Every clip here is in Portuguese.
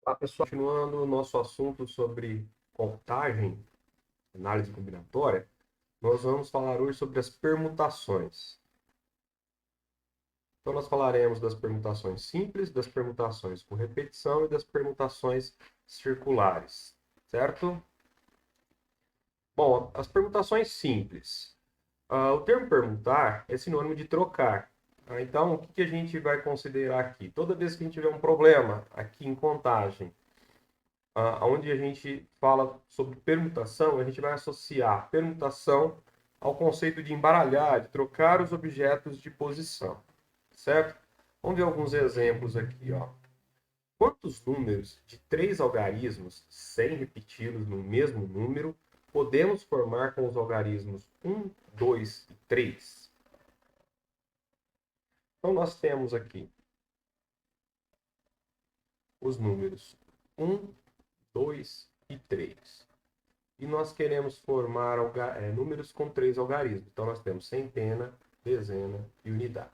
Olá, pessoal. Continuando o nosso assunto sobre contagem, análise combinatória, nós vamos falar hoje sobre as permutações. Então, nós falaremos das permutações simples, das permutações com repetição e das permutações circulares, certo? Bom, as permutações simples. O termo permutar é sinônimo de trocar. Então, o que a gente vai considerar aqui? Toda vez que a gente tiver um problema aqui em contagem, onde a gente fala sobre permutação, a gente vai associar permutação ao conceito de embaralhar, de trocar os objetos de posição, certo? Vamos ver alguns exemplos aqui, ó. Quantos números de três algarismos, sem repeti-los no mesmo número, podemos formar com os algarismos um, 2 e 3? Então, nós temos aqui os números um, 2 e 3. E nós queremos formar números com três algarismos. Então, nós temos centena, dezena e unidade.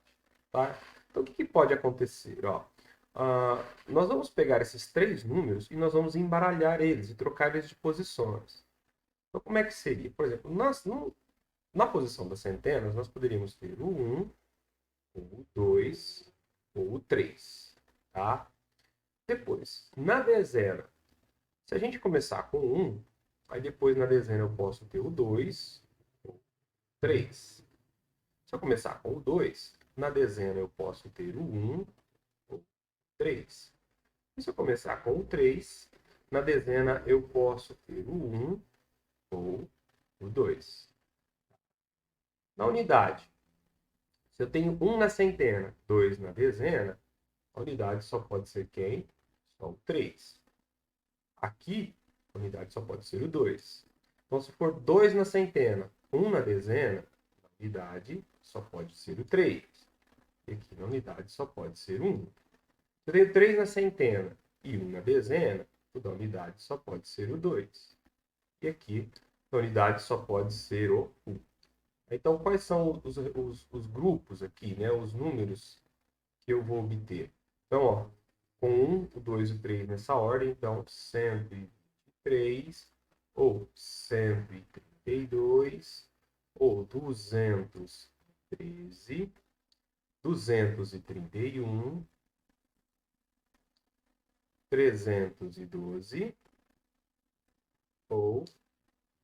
Tá? Então, o que pode acontecer? Ó, nós vamos pegar esses três números e nós vamos embaralhar eles e trocar eles de posições. Então, como é que seria? Por exemplo, na posição das centenas, nós poderíamos ter o 1, o 2 ou o 3. Tá? Depois, na dezena, se a gente começar com 1, aí depois na dezena eu posso ter o 2, ou 3. Se eu começar com o 2, na dezena eu posso ter o 1, ou 3. E se eu começar com o 3, na dezena eu posso ter o 1 ou o 2. Na unidade, se eu tenho 1 na centena, 2 na dezena, a unidade só pode ser quem? Só o 3. Aqui, a unidade só pode ser o 2. Então, se for 2 na centena, 1 na dezena, a unidade só pode ser o 3. E aqui na unidade só pode ser 1. Se eu tenho 3 na centena e 1 na dezena, toda unidade só pode ser o 2. E aqui a unidade só pode ser o 1. Então, quais são os grupos aqui, né? Os números que eu vou obter? Então, ó, com 1, o 2 e o 3 nessa ordem, então 123 ou 132 ou 213, 231, 312 ou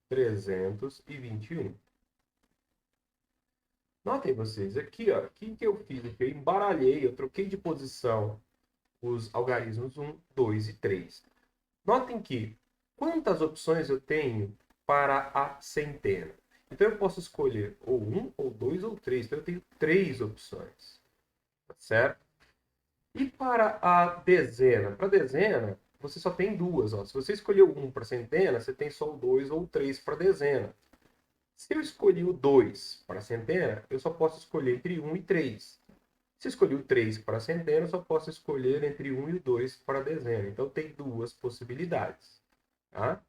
321. Notem vocês, aqui, ó, o que eu fiz? Eu embaralhei, eu troquei de posição os algarismos 1, 2 e 3. Notem que quantas opções eu tenho para a centena. Então eu posso escolher ou 1, ou 2 ou 3. Então eu tenho três opções. Tá certo? E para a dezena? Para a dezena, você só tem duas. Ó. Se você escolheu 1 para a centena, você tem só o 2 ou o 3 para a dezena. Se eu escolhi o 2 para a centena, eu só posso escolher entre 1 e 3. Se eu escolhi o 3 para a centena, eu só posso escolher entre 1 e o 2 para a dezena. Então tem duas possibilidades. Tá?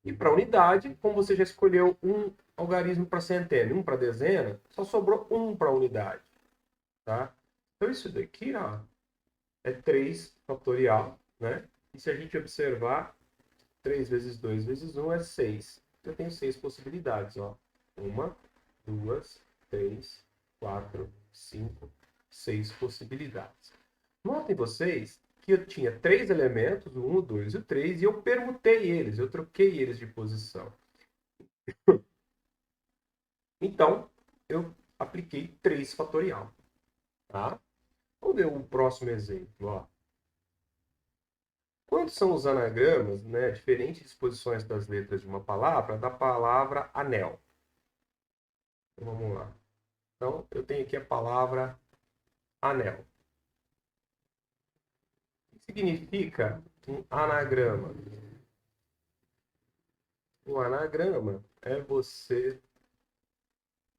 E para a unidade, como você já escolheu um algarismo para centena e um para dezena, só sobrou um para a unidade. Tá? Então isso daqui ó, é 3 fatorial. Né? E se a gente observar, 3 vezes 2 vezes 1 é 6. Eu tenho 6 possibilidades. Ó. 1, 2, 3, 4, 5, 6 possibilidades. Notem vocês que eu tinha três elementos, o 1, o 2 e o 3, e eu permutei eles, eu troquei eles de posição. Então, eu apliquei 3 fatorial. Tá? Vamos ver o próximo exemplo. Ó. Quantos são os anagramas, né, diferentes disposições das letras de uma palavra, da palavra anel? Então, vamos lá. Então, eu tenho aqui a palavra anel. O que significa um anagrama? Um anagrama é você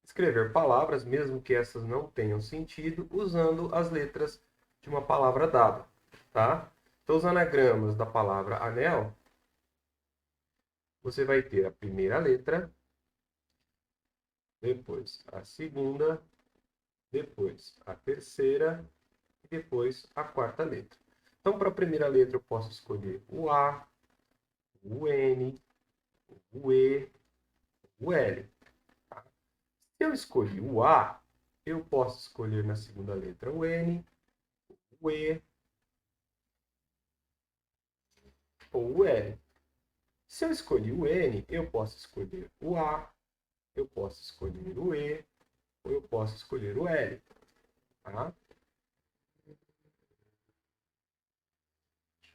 escrever palavras, mesmo que essas não tenham sentido, usando as letras de uma palavra dada, tá? Então, os anagramas da palavra anel, você vai ter a primeira letra, depois a segunda, depois a terceira e depois a quarta letra. Então, para a primeira letra, eu posso escolher o A, o N, o E, o L. Tá? Se eu escolhi o A, eu posso escolher na segunda letra o N, o E ou o L. Se eu escolhi o N, eu posso escolher o A, eu posso escolher o E, ou eu posso escolher o L. Tá?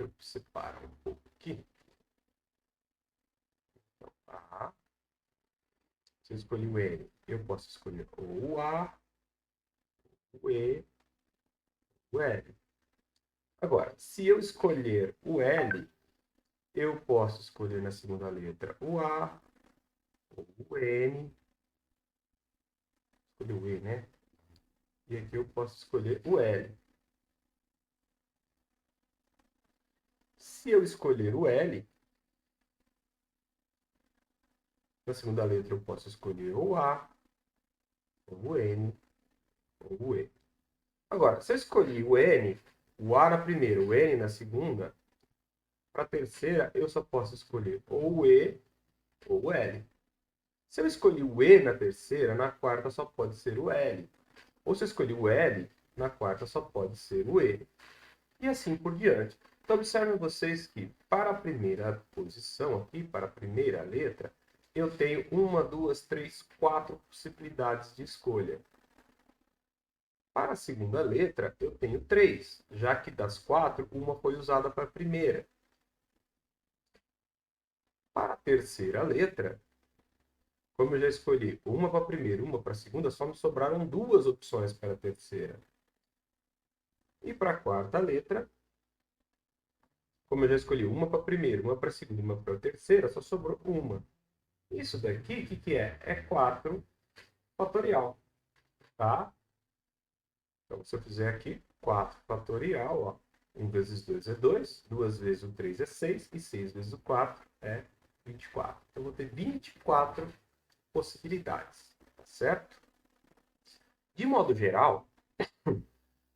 Deixa eu separar um pouco aqui. Tá? Se eu escolher o N, eu posso escolher ou o A, o E, o L. Agora, se eu escolher o L, eu posso escolher na segunda letra o A, ou o N, escolher o E, né? E aqui eu posso escolher o L. Se eu escolher o L, na segunda letra eu posso escolher o A, ou o N, ou o E. Agora, se eu escolhi o N, o A na primeira, o N na segunda, para a terceira eu só posso escolher ou o E ou o L. Se eu escolhi o E na terceira, na quarta só pode ser o L. Ou se eu escolhi o L, na quarta só pode ser o E. E assim por diante. Então, observem vocês que para a primeira posição aqui, para a primeira letra, eu tenho 1, 2, 3, 4 possibilidades de escolha. Para a segunda letra, eu tenho 3, já que das 4, uma foi usada para a primeira. Para a terceira letra, como eu já escolhi uma para a primeira e uma para a segunda, só me sobraram 2 opções para a terceira. E para a quarta letra, como eu já escolhi uma para a primeira, uma para a segunda e uma para a terceira, só sobrou uma. Isso daqui, o que é? É 4 fatorial, tá? Então, se eu fizer aqui, 4 fatorial, ó. 1 vezes 2 é 2, 2 vezes o 3 é 6, e 6 vezes o 4 é 24. Então, eu vou ter 24 possibilidades, tá certo? De modo geral,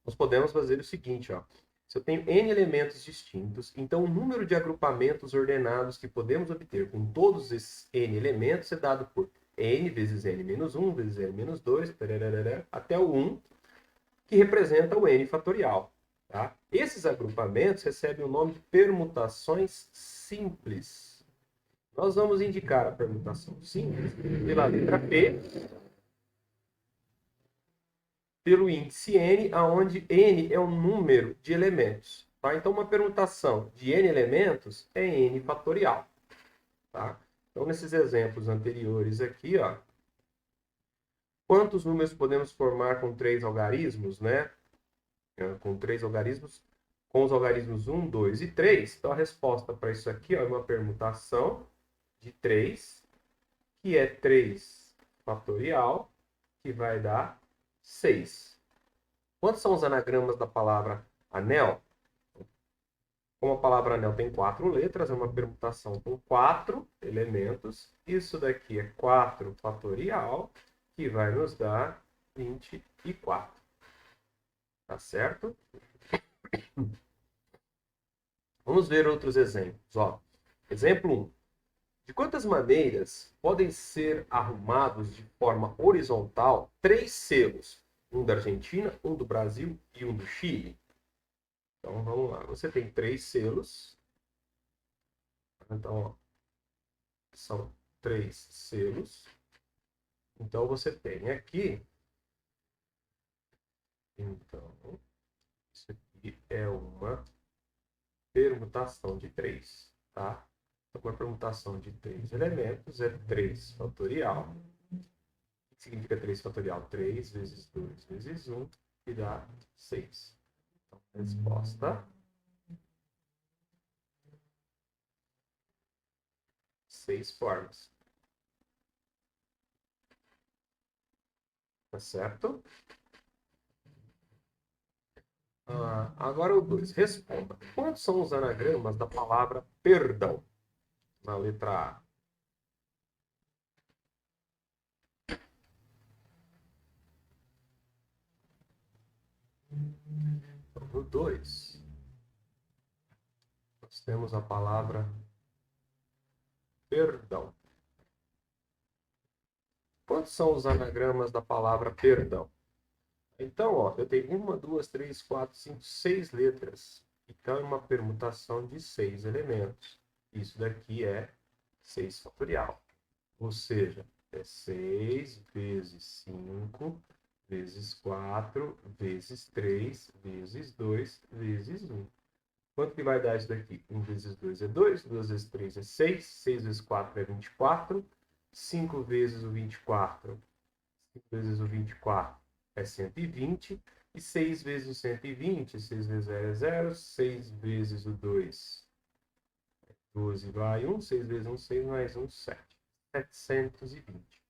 nós podemos fazer o seguinte, ó. Se eu tenho n elementos distintos, então o número de agrupamentos ordenados que podemos obter com todos esses n elementos é dado por n vezes n menos 1, vezes n menos 2, até o 1, que representa o n fatorial. Tá? Esses agrupamentos recebem o nome de permutações simples. Nós vamos indicar a permutação simples pela letra P, pelo índice n, onde n é um número de elementos. Tá? Então, uma permutação de n elementos é n fatorial. Tá? Então, nesses exemplos anteriores aqui, ó, quantos números podemos formar com 3 algarismos, né? Com 3 algarismos, com os algarismos 1, 2 e 3. Então, a resposta para isso aqui ó, é uma permutação de 3, que é 3 fatorial, que vai dar 6. Quantos são os anagramas da palavra anel? Como a palavra anel tem 4 letras, é uma permutação com 4 elementos. Isso daqui é 4 fatorial, que vai nos dar 24. Tá certo? Vamos ver outros exemplos. Ó, exemplo 1. De quantas maneiras podem ser arrumados de forma horizontal 3 selos? Um da Argentina, um do Brasil e um do Chile. Então, vamos lá. Você tem 3 selos. Então, ó, são 3 selos. Então, você tem aqui... Então, isso aqui é uma permutação de 3, tá? Então, uma permutação de 3 elementos é 3 fatorial. O que significa 3 fatorial? 3 vezes 2 vezes 1, que dá 6. Então, resposta... 6 formas. Tá certo? Agora o 2. Responda. Quantos são os anagramas da palavra perdão? Na letra A. O 2. nós temos a palavra perdão. Quantos são os anagramas da palavra perdão? Então, ó, eu tenho 1, 2, 3, 4, 5, 6 letras. Então, é uma permutação de 6 elementos. Isso daqui é 6 fatorial. Ou seja, é 6 vezes 5, vezes 4, vezes 3, vezes 2, vezes 1. Quanto que vai dar isso daqui? 1 vezes 2 é 2, 2 vezes 3 é 6, 6 vezes 4 é 24, 5 vezes o 24, 5 vezes o 24 é 120, e 6 vezes o 120, 6 vezes 0 é 0, 6 vezes o 2, 12 vai 1, 6 vezes 1, 6 mais 1, 7. 720.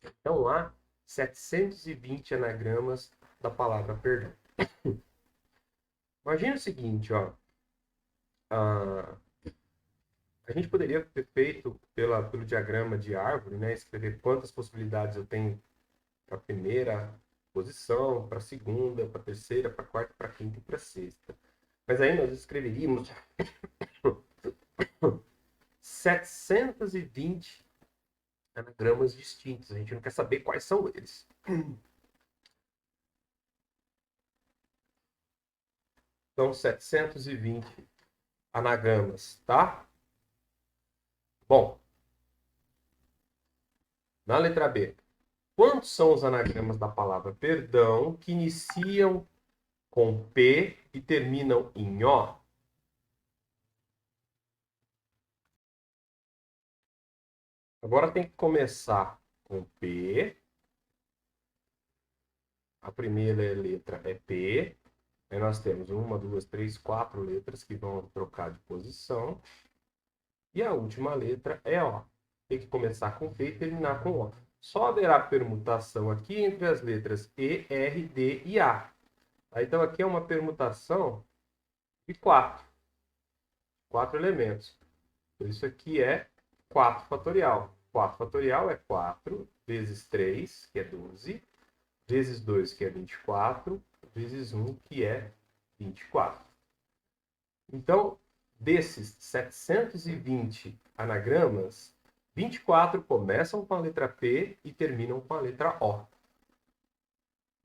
Então, lá, 720 anagramas da palavra perdão. Imagina o seguinte, ó. A gente poderia ter feito pelo diagrama de árvore, né? Escrever quantas possibilidades eu tenho para a primeira posição, para a segunda, para a terceira, para a quarta, para a quinta e para a sexta. Mas aí nós escreveríamos 720 anagramas distintos. A gente não quer saber quais são eles. Então, 720 anagramas, tá? Bom, na letra B, quantos são os anagramas da palavra perdão que iniciam com P e terminam em O? Agora tem que começar com P. A primeira letra é P. Aí nós temos 1, 2, 3, 4 letras que vão trocar de posição. E a última letra é O. Tem que começar com P e terminar com O. Só haverá permutação aqui entre as letras E, R, D e A. Então aqui é uma permutação de 4. 4 elementos. Isso aqui é 4 fatorial. 4 fatorial é 4 vezes 3, que é 12, vezes 2, que é 24, vezes 1, que é 24. Então, desses 720 anagramas, 24 começam com a letra P e terminam com a letra O.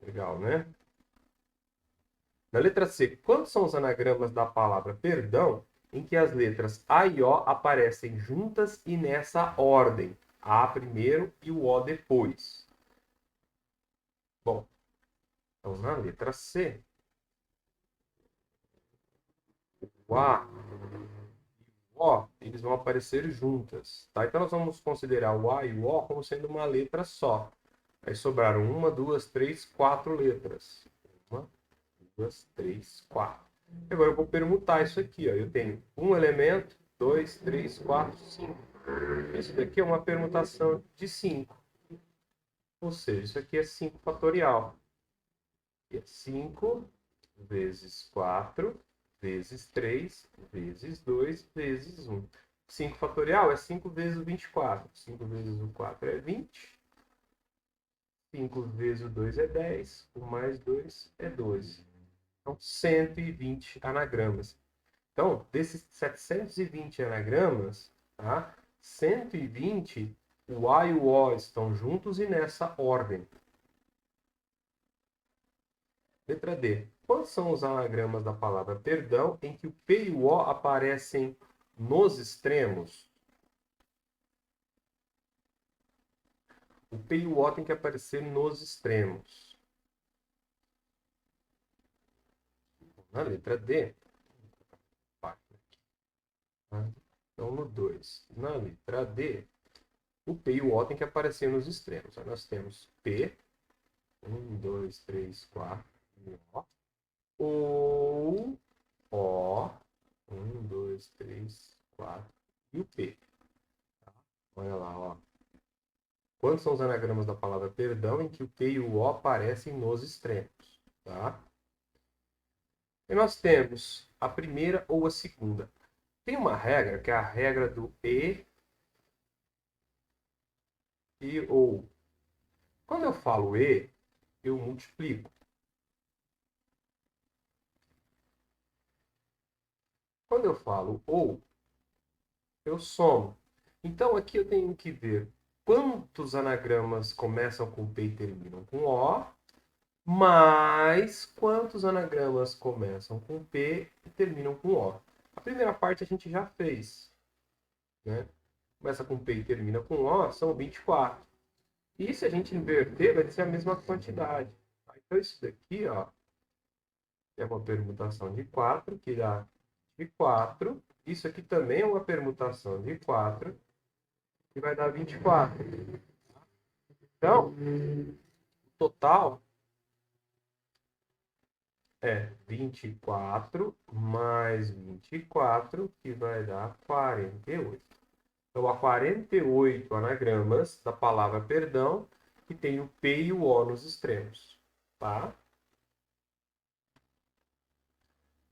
Legal, né? Na letra C, quantos são os anagramas da palavra perdão em que as letras A e O aparecem juntas e nessa ordem? A primeiro e o O depois. Bom, então na letra C, o A e o O, eles vão aparecer juntas. Tá? Então nós vamos considerar o A e o O como sendo uma letra só. Aí sobraram 1, 2, 3, 4 letras. 1, 2, 3, 4. Agora eu vou permutar isso aqui. Ó. Eu tenho um elemento, 2, 3, 4, 5. Isso daqui é uma permutação de 5. Ou seja, isso aqui é 5 fatorial. E é 5 vezes 4, vezes 3, vezes 2, vezes 1. 5 fatorial é 5 vezes o 24. 5 vezes o 4 é 20. 5 vezes o 2 é 10. O mais 2 é 12. Então, 120 anagramas. Então, desses 720 anagramas, tá? 120, o A e o O estão juntos e nessa ordem. Letra D. Quais são os anagramas da palavra perdão em que o P e o O aparecem nos extremos? O P e o O tem que aparecer nos extremos. Na letra D, então no 2. Na letra D, o P e o O tem que aparecer nos extremos. Aí nós temos P, 1, 2, 3, 4, O, ou O, 1, 2, 3, 4, e o P. Tá? Olha lá, ó. Quantos são os anagramas da palavra perdão em que o P e o O aparecem nos extremos? Tá? E nós temos a primeira ou a segunda. Tem uma regra, que é a regra do e ou. Quando eu falo e, eu multiplico. Quando eu falo ou, eu somo. Então, aqui eu tenho que ver quantos anagramas começam com P e terminam com O, mais quantos anagramas começam com P e terminam com O. A primeira parte a gente já fez, né? Começa com P e termina com O, são 24. E se a gente inverter, vai ser a mesma quantidade. Então, isso daqui, ó, é uma permutação de 4, que dá de 4. Isso aqui também é uma permutação de 4, que vai dar 24. Então, o total é 24 mais 24, que vai dar 48. Então, há 48 anagramas da palavra perdão, que tem o P e o O nos extremos. Tá?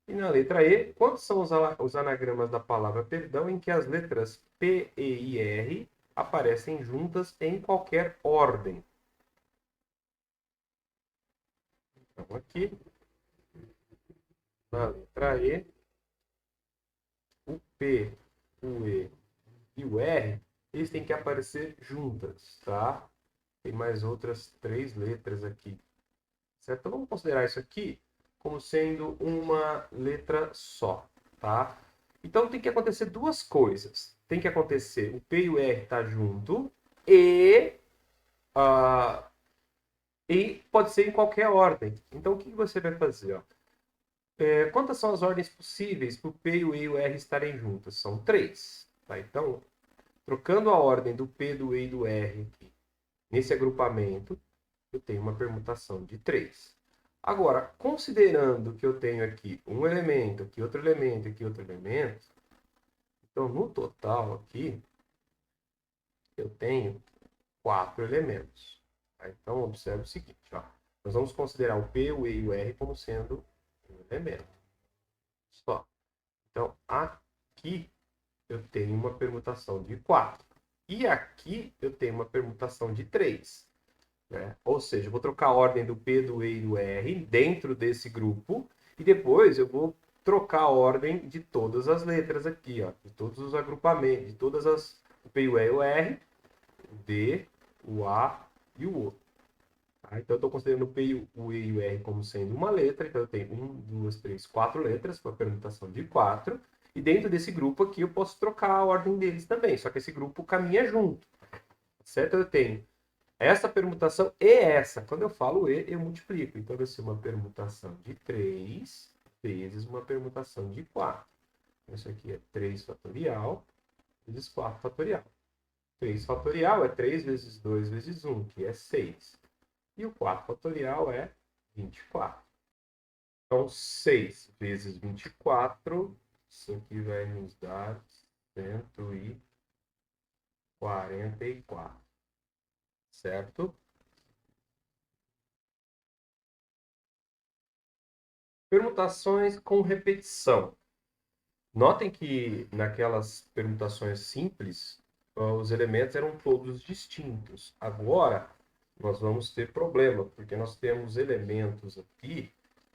E na letra E, quantos são os anagramas da palavra perdão em que as letras P, E e R aparecem juntas em qualquer ordem? Então, aqui, na letra E, o P, o E e o R, eles têm que aparecer juntas, tá? Tem mais outras 3 letras aqui, certo? Então, vamos considerar isso aqui como sendo uma letra só, tá? Então, tem que acontecer duas coisas. Tem que acontecer o P e o R estar junto uh, e pode ser em qualquer ordem. Então, o que você vai fazer? Ó? Quantas são as ordens possíveis para o P, o E e o R estarem juntas? São 3. Tá? Então, trocando a ordem do P, do E e do R aqui, nesse agrupamento, eu tenho uma permutação de 3. Agora, considerando que eu tenho aqui um elemento, aqui outro elemento, aqui outro elemento, então no total aqui, eu tenho 4 elementos. Tá? Então, observe o seguinte, ó. Nós vamos considerar o P, o E e o R como sendo um elemento. Só. Então, aqui eu tenho uma permutação de 4. E aqui eu tenho uma permutação de 3. Né? Ou seja, eu vou trocar a ordem do P, do E e do R dentro desse grupo. E depois eu vou trocar a ordem de todas as letras aqui, ó, de todos os agrupamentos, de todas as... O P, o E e o R, o D, o A e o O. Tá? Então, eu estou considerando o P, o E e o R como sendo uma letra. Então, eu tenho 1, 2, 3, 4 letras, com a permutação de 4. E dentro desse grupo aqui, eu posso trocar a ordem deles também. Só que esse grupo caminha junto. Certo? Eu tenho essa permutação e essa. Quando eu falo E, eu multiplico. Então, vai ser uma permutação de 3 vezes uma permutação de 4. Isso aqui é 3 fatorial vezes 4 fatorial. 3 fatorial é 3 vezes 2 vezes 1, que é 6. E o 4 fatorial é 24. Então, 6 vezes 24, isso aqui vai nos dar 144. Certo? Permutações com repetição. Notem que naquelas permutações simples, os elementos eram todos distintos. Agora, nós vamos ter problema, porque nós temos elementos aqui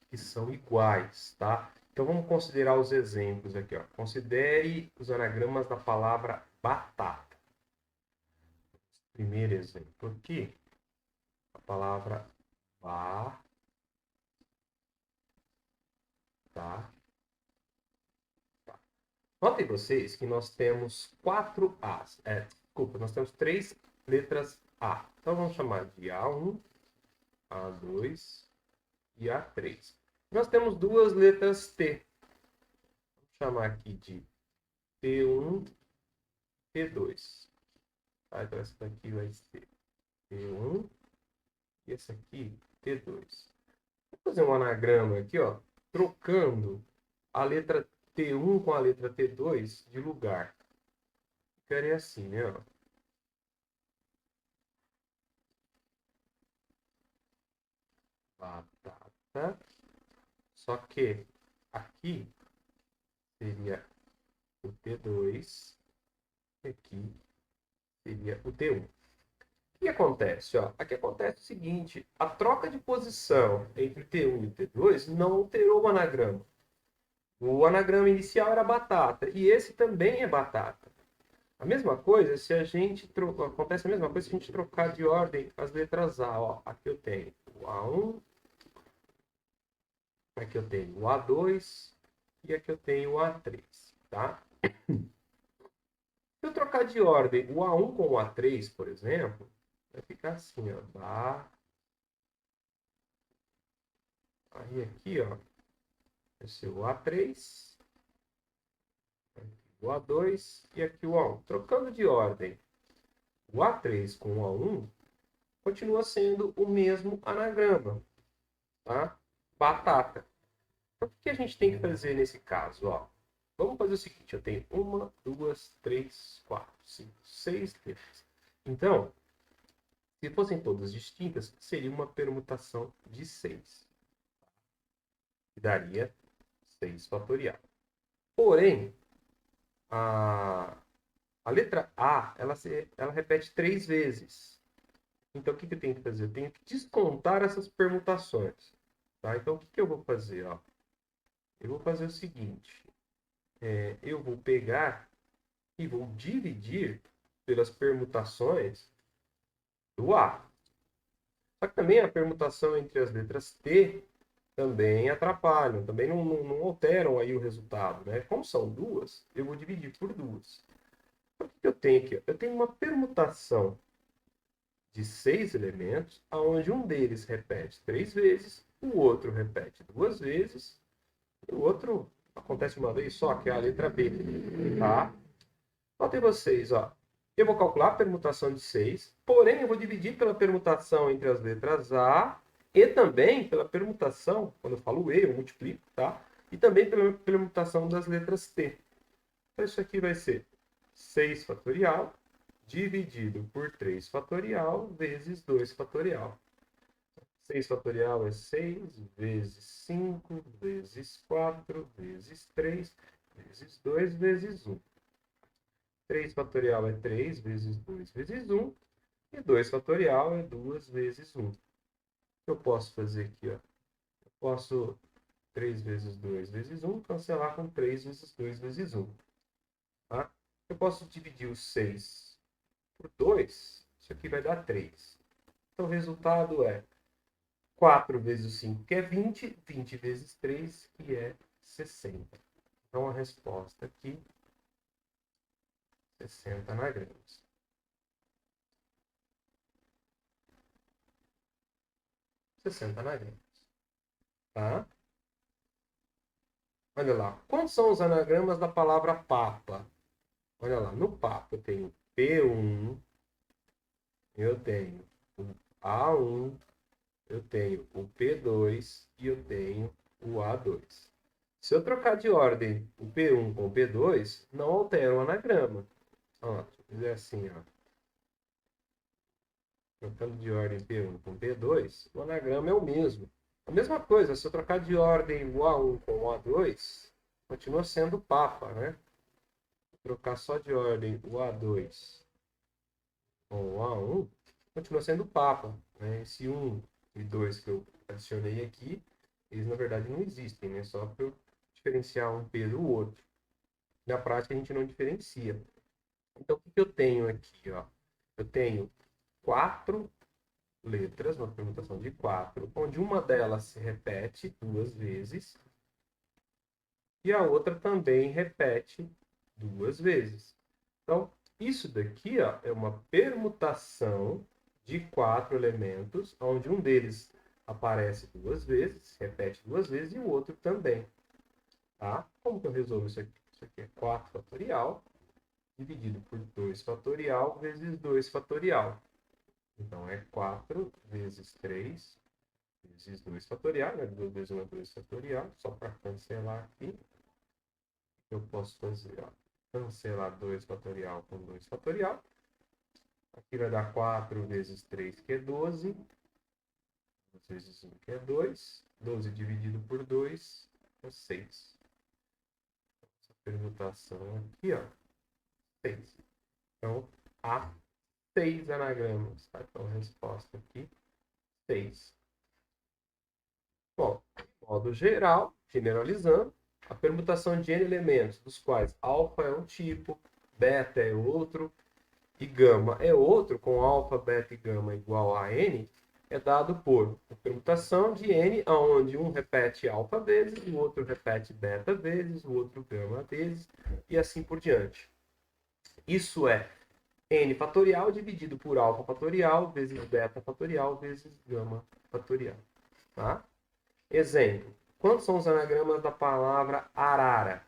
que são iguais, tá? Então, vamos considerar os exemplos aqui, ó. Considere os anagramas da palavra batata. Primeiro exemplo aqui, a palavra batata. Notem vocês que nós temos 4 As. Desculpa, nós temos 3 letras A. Então, vamos chamar de A1, A2 e A3. Nós temos 2 letras T. Vamos chamar aqui de T1 e T2. Tá? Então, essa daqui vai ser T1 e essa aqui T2. Vou fazer um anagrama aqui, ó, trocando a letra T1 com a letra T2 de lugar. Ficaria assim, né? Ó. Batata. Só que aqui seria o T2 e aqui seria o T1. O que acontece? Ó? Aqui acontece o seguinte, a troca de posição entre T1 e T2 não alterou o anagrama. O anagrama inicial era batata, e esse também é batata. A mesma coisa se a gente acontece a mesma coisa se a gente trocar de ordem as letras A, ó. Aqui eu tenho o A1, aqui eu tenho o A2 e aqui eu tenho o A3, tá? Se eu trocar de ordem o A1 com o A3, por exemplo, vai ficar assim, ó. Aí aqui, ó, vai ser o A3, o A2 e aqui o A1. Trocando de ordem o A3 com o A1, continua sendo o mesmo anagrama, tá? Batata. Então, o que a gente tem que fazer nesse caso, ó? Vamos fazer o seguinte, eu tenho 1, 2, 3, 4, 5, 6 letras. Então, se fossem todas distintas, seria uma permutação de 6. Que daria 6 fatorial. Porém, a letra A, ela repete 3 vezes. Então, o que eu tenho que fazer? Eu tenho que descontar essas permutações. Tá? Então, o que eu vou fazer? Ó? Eu vou fazer o seguinte. Eu vou pegar e vou dividir pelas permutações do A. Só que também a permutação entre as letras T também atrapalham, também não alteram aí o resultado. Né? Como são duas, eu vou dividir por duas. Então, o que eu tenho aqui? Eu tenho uma permutação de 6 elementos, onde um deles repete 3 vezes, o outro repete 2 vezes, e o outro acontece uma vez só, que é a letra B. Tá? Notem vocês, ó. Eu vou calcular a permutação de 6, porém eu vou dividir pela permutação entre as letras A e também pela permutação, quando eu falo E, eu multiplico, tá? E também pela permutação das letras T. Então isso aqui vai ser 6 fatorial dividido por 3 fatorial vezes 2 fatorial. 6 fatorial é 6 vezes 5 vezes 4 vezes 3 vezes 2 vezes 1. 3 fatorial é 3 vezes 2 vezes 1. E 2 fatorial é 2 vezes 1. Eu posso fazer aqui, ó. Eu posso 3 vezes 2 vezes 1 cancelar com 3 vezes 2 vezes 1. Tá? Eu posso dividir o 6 por 2. Isso aqui vai dar 3. Então o resultado é 4 vezes 5, que é 20. 20 vezes 3, que é 60. Então a resposta aqui, 60 anagramas. 60 anagramas. Tá? Olha lá. Quais são os anagramas da palavra papa? Olha lá. No papa eu tenho P1, eu tenho o A1, eu tenho o P2 e eu tenho o A2. Se eu trocar de ordem o P1 com o P2, não altera o anagrama. Ó, se eu fizer assim, ó. Trocando de ordem P1 com P2, o anagrama é o mesmo. A mesma coisa, se eu trocar de ordem o A1 com o A2, continua sendo papa, né? Trocar só de ordem o A2 com o A1, continua sendo papa. Né? Esse 1 e 2 que eu adicionei aqui, eles na verdade não existem, né? Só para eu diferenciar um P do outro. Na prática a gente não diferencia. Então o que eu tenho aqui? Ó? Eu tenho 4 letras, uma permutação de 4, onde uma delas se repete 2 vezes e a outra também repete 2 vezes. Então, isso daqui ó, é uma permutação de 4 elementos, onde um deles aparece 2 vezes, se repete 2 vezes, e o outro também. Tá? Como que eu resolvo isso aqui? Isso aqui é 4 fatorial, dividido por 2 fatorial, vezes 2 fatorial. Então, é 4 vezes 3, vezes 2 fatorial, né? 2 vezes 1 é 2 fatorial, só para cancelar aqui. Eu posso fazer, ó, cancelar 2 fatorial com 2 fatorial. Aqui vai dar 4 vezes 3, que é 12. 2 vezes 1, que é 2. 12 dividido por 2 é 6. Essa permutação aqui, ó, 6. Então, há 6 anagramas. Tá? Então, a resposta aqui, 6. Bom, de modo geral, generalizando, A permutação de n elementos, dos quais alfa é um tipo, beta é outro e gama é outro, com alfa, beta e gama igual a n, é dado por a permutação de n, onde um repete alfa vezes, o outro repete beta vezes, o outro gama vezes, e assim por diante. Isso é n fatorial dividido por alfa fatorial vezes beta fatorial vezes gama fatorial. Tá? Exemplo. Quantos são os anagramas da palavra arara?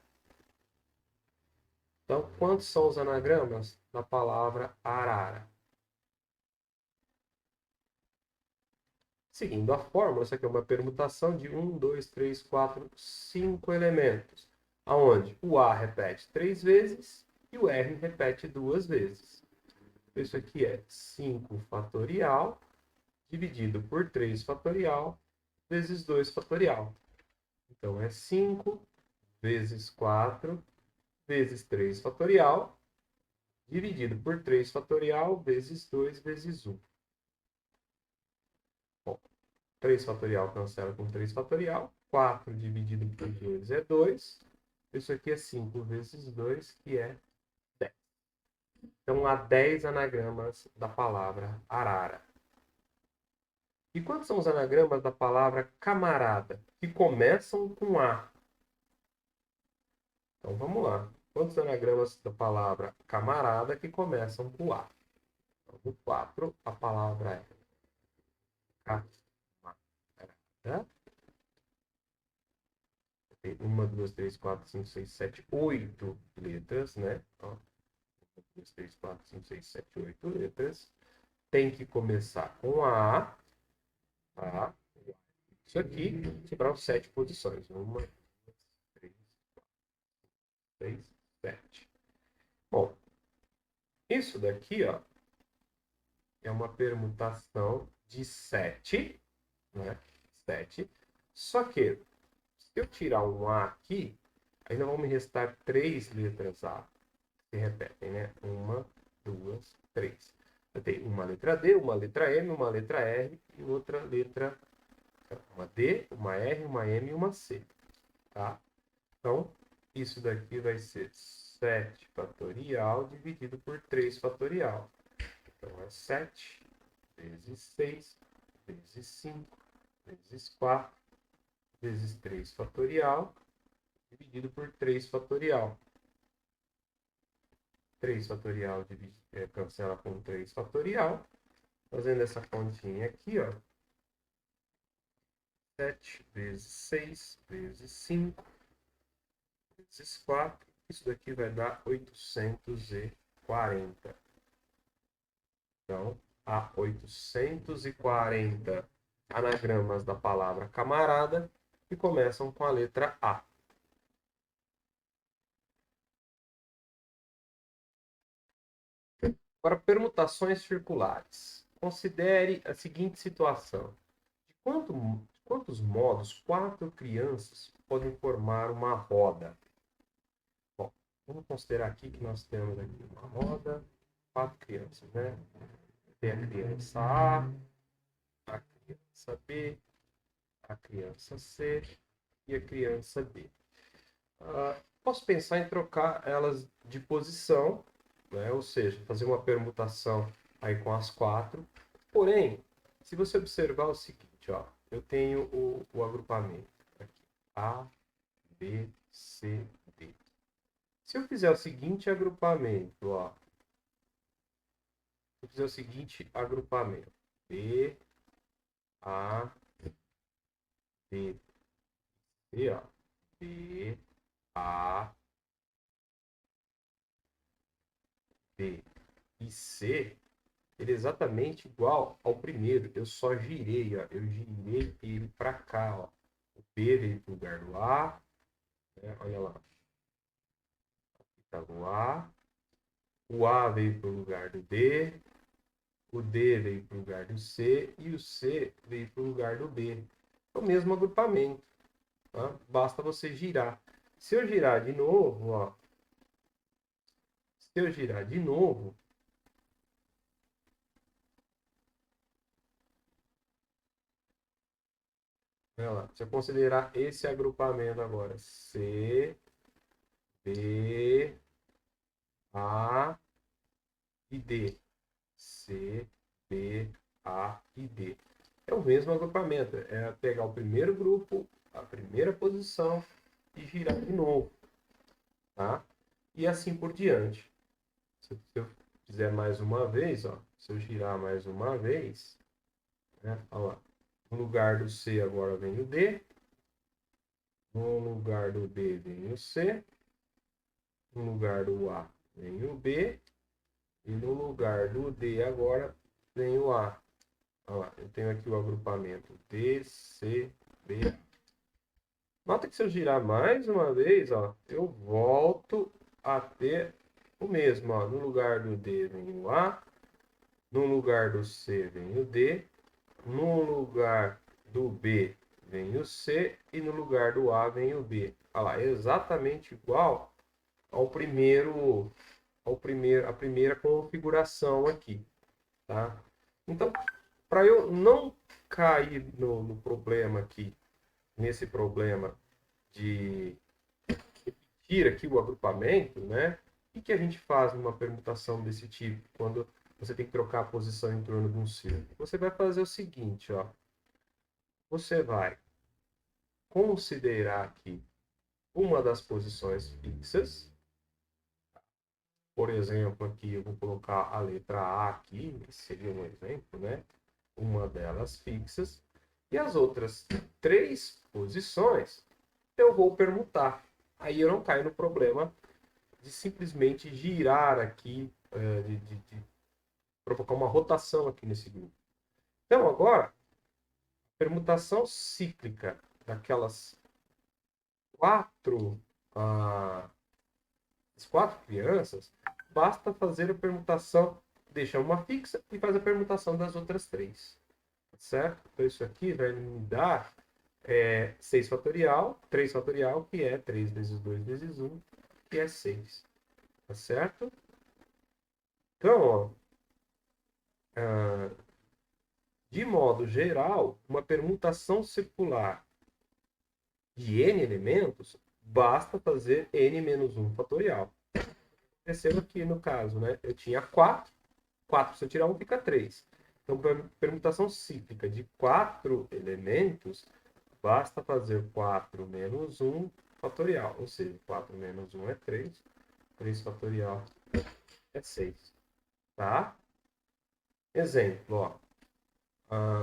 Então, quantos são os anagramas da palavra arara? Seguindo a fórmula, isso aqui é uma permutação de 1, 2, 3, 4, 5 elementos, aonde o A repete 3 vezes e o R repete 2 vezes. Isso aqui é 5 fatorial dividido por 3 fatorial vezes 2 fatorial. Então, é 5 vezes 4 vezes 3 fatorial dividido por 3 fatorial vezes 2 vezes 1. Bom, 3 fatorial cancela com 3 fatorial. 4 dividido por 2 é 2. Isso aqui é 5 vezes 2, que é 10. Então, há 10 anagramas da palavra arara. E quantos são os anagramas da palavra camarada, que começam com A? Então, vamos lá. Quantos anagramas da palavra camarada que começam com A? Então, no 4, a palavra é camarada. Tem 1, 2, 3, 4, 5, 6, 7, 8 letras, né? 1, 2, 3, 4, 5, 6, 7, 8 letras. Tem que começar com A. Tá? Isso aqui, sobram 7 posições. 1, 2, 3, 4, 6, 7. Bom, isso daqui, ó, é uma permutação de 7, né? 7. Só que, se eu tirar um A aqui, ainda vão me restar 3 letras A. Se repetem, né? 1, 2, 3. Eu tenho uma letra D, uma letra M, uma letra R e outra letra, uma D, uma R, uma M e uma C. Tá? Então, isso daqui vai ser 7 fatorial dividido por 3 fatorial. Então, é 7 vezes 6 vezes 5 vezes 4 vezes 3 fatorial dividido por 3 fatorial. 3 fatorial cancela com 3 fatorial. Fazendo essa continha aqui, ó. 7 vezes 6 vezes 5 vezes 4. Isso daqui vai dar 840. Então, há 840 anagramas da palavra camarada que começam com a letra A. Para permutações circulares, considere a seguinte situação. De quantos modos 4 crianças podem formar uma roda? Bom, vamos considerar aqui que nós temos aqui uma roda, 4 crianças, né? Tem a criança a criança B, a criança C e a criança D. Posso pensar em trocar elas de posição, né? Ou seja, fazer uma permutação aí com as 4. Porém, se você observar o seguinte, ó, eu tenho o agrupamento aqui, A, B, C, D. Se eu fizer o seguinte agrupamento, ó, eu fizer o seguinte agrupamento, B, A, B, C, ó, B, A, B e C, ele é exatamente igual ao primeiro. Eu só girei, ó, eu girei ele para cá, ó. O B veio para o lugar do A, né? Olha lá. Aqui está o A veio para o lugar do D, o D veio para o lugar do C e o C veio para o lugar do B. É o mesmo agrupamento, tá? Basta você girar. Se eu girar de novo, ó, se eu girar de novo, Olha lá, se eu considerar esse agrupamento agora, C, B, A e D. C, B, A e D. É o mesmo agrupamento. É pegar o primeiro grupo, a primeira posição e girar de novo. Tá? E assim por diante. Se eu fizer mais uma vez, ó, se eu girar mais uma vez, né, olha lá, no lugar do C agora vem o D, no lugar do B vem o C, no lugar do A vem o B, e no lugar do D agora vem o A. Olha lá, eu tenho aqui o agrupamento D, C, B. Nota que se eu girar mais uma vez, ó, eu volto a ter o mesmo. Ó. No lugar do D vem o A, no lugar do C vem o D, no lugar do B vem o C e no lugar do A vem o B. Olha lá, é exatamente igual a primeira configuração aqui, tá? Então, para eu não cair no problema aqui, nesse problema de repetir aqui o agrupamento, né? O que a gente faz numa permutação desse tipo, quando você tem que trocar a posição em torno de um círculo? Você vai fazer o seguinte, ó. Você vai considerar aqui uma das posições fixas. Por exemplo, aqui eu vou colocar a letra A aqui, esse seria um exemplo, né? Uma delas fixas. E as outras três posições eu vou permutar. Aí eu não caio no problema de simplesmente girar aqui, de provocar uma rotação aqui nesse grupo. Então, agora, permutação cíclica daquelas quatro, ah, as quatro crianças, basta fazer a permutação, deixa uma fixa e faz a permutação das outras três. Certo? Então, isso aqui vai me dar 6 fatorial, 3 fatorial, que é 3 vezes 2 vezes 1, que é 6. Tá certo? Então, ó, de modo geral, uma permutação circular de n elementos, basta fazer n menos 1 fatorial. Perceba que, no caso, né, eu tinha 4. 4, se eu tirar 1, fica 3. Então, para permutação cíclica de 4 elementos, basta fazer 4 menos 1 fatorial. Ou seja, 4 menos 1 é 3. 3 fatorial é 6. Tá? Exemplo, ó.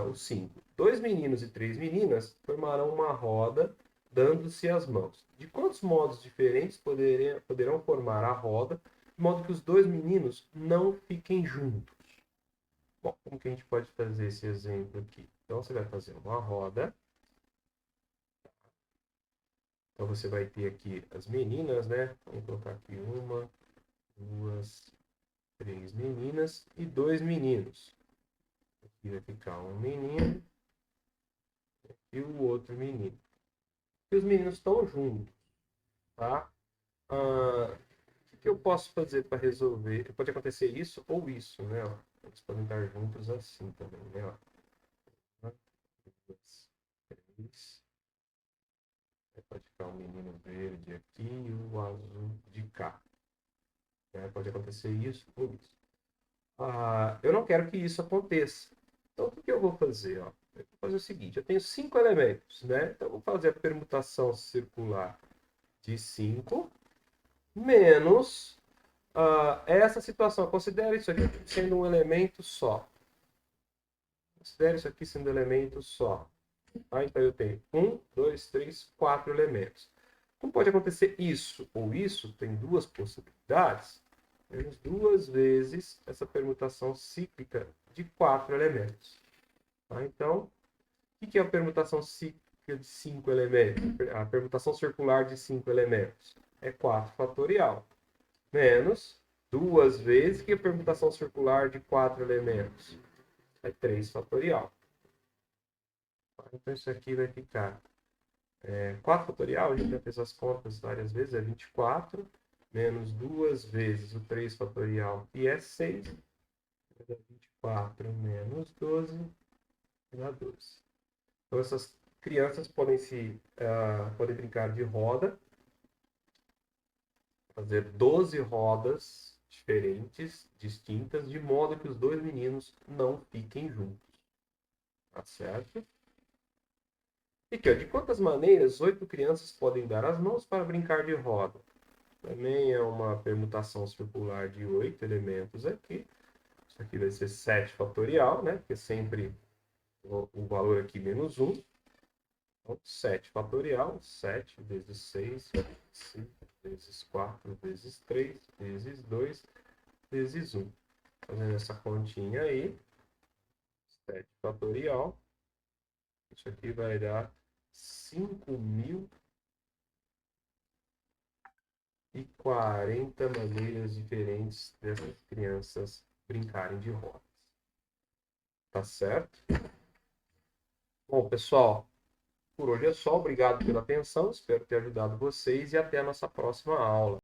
O 5. 2 meninos e 3 meninas formarão uma roda dando-se as mãos. De quantos modos diferentes poderão formar a roda, de modo que os dois meninos não fiquem juntos? Bom, como que a gente pode fazer esse exemplo aqui? Então, você vai fazer uma roda. Então, você vai ter aqui as meninas, né? Vamos colocar aqui 1, 2, 3 meninas e 2 meninos. Aqui vai ficar um menino e o outro menino. E os meninos estão juntos, tá? O que eu posso fazer para resolver? Pode acontecer isso ou isso, né? Eles podem estar juntos assim também, né? 1, 2, 3. Pode ficar o menino verde aqui e o azul de cá. Pode acontecer isso ou isso. Eu não quero que isso aconteça. Então, o que eu vou fazer? Ó? Eu vou fazer o seguinte, eu tenho 5 elementos, né? Então, eu vou fazer a permutação circular de 5 menos essa situação. Considere isso aqui sendo um elemento só. Considere isso aqui sendo um elemento só. Tá? Então, eu tenho 1, 2, 3, 4 elementos. Como pode acontecer isso ou isso? Tem duas possibilidades. Temos 2 vezes essa permutação cíclica de 4 elementos. Tá? Então, o que é a permutação cíclica de 5 elementos? A permutação circular de 5 elementos é 4 fatorial. Menos 2 vezes que a permutação circular de 4 elementos é 3 fatorial. Então, isso aqui vai ficar 4 fatorial, a gente já fez as contas várias vezes, é 24, menos 2 vezes o 3 fatorial, que é 6, vai dar 24 menos 12, vai dar 12. Então, essas crianças podem podem brincar de roda, fazer 12 rodas diferentes, distintas, de modo que os dois meninos não fiquem juntos. Tá certo? E aqui, ó, de quantas maneiras 8 crianças podem dar as mãos para brincar de roda? Também é uma permutação circular de 8 elementos aqui. Isso aqui vai ser 7 fatorial, né? Porque sempre o valor aqui menos 1. Então, 7 fatorial, 7 vezes 6, vezes 5, vezes 4, vezes 3, vezes 2, vezes 1. Fazendo essa continha aí, 7 fatorial, isso aqui vai dar 5.040 maneiras diferentes dessas crianças brincarem de rodas. Tá certo? Bom, pessoal, por hoje é só. Obrigado pela atenção, espero ter ajudado vocês e até a nossa próxima aula.